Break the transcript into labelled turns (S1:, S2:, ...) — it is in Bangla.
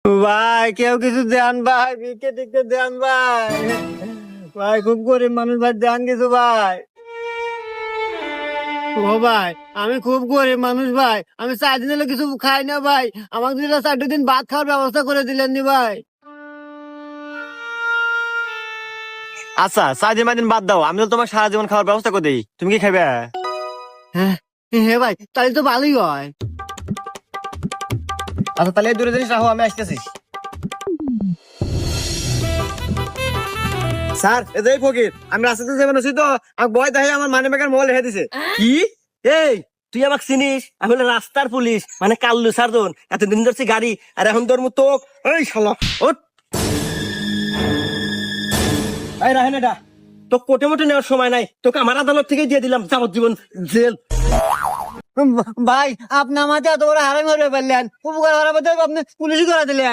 S1: ভাই কেউ কিছু দেন ভাই, ভিক্ষে টিক্ষে দেন ভাই। ভাই খুব গরিব মানুষ ভাই, দেন কিছু ভাই। ও ভাই আমি খুব গরিব মানুষ ভাই, আমি 4 দিন হলো কিছু খাই না ভাই, আমাকে দিলে 4 দিন ভাত খাওয়ার ব্যবস্থা করে দিলেন নি ভাই।
S2: আচ্ছা 4 দিন বাদ দাও, আমি তো তোমার সারা জীবন খাওয়ার ব্যবস্থা করে দিই, তুমি কি খাবে?
S1: হ্যাঁ হ্যাঁ ভাই, তাহলে তো ভালোই হয়।
S2: আচ্ছা তাহলে এই দুটো জিনিস রাখো, আমি আসতেছি। স্যার এই যে ফকির, আমি রাস্তাতে যাবেন আছি তো, আমার বয় দেখে আমার মানি ব্যাগের মোবাইল রেখে দিছে। কি? এই তুই আমাকে চিনিস? আমি হলো রাস্তার পুলিশ, মানে কাল্লু সার্জন। এতদিন ধরছি গাড়ি, আর এখন তোর মতো এই শালা ওঠ। এই রাহেন এটা তো কোটে মোটে নেওয়ার সময় নাই, তোকে আমার আদালত থেকে দিয়ে দিলাম যাবজ্জীবন জেল।
S1: ভাই আপনি আমাকে এত বড় হারামি করে ফেললেন, উপকার হারাবে আপনি পুলিশ করে দিলেন।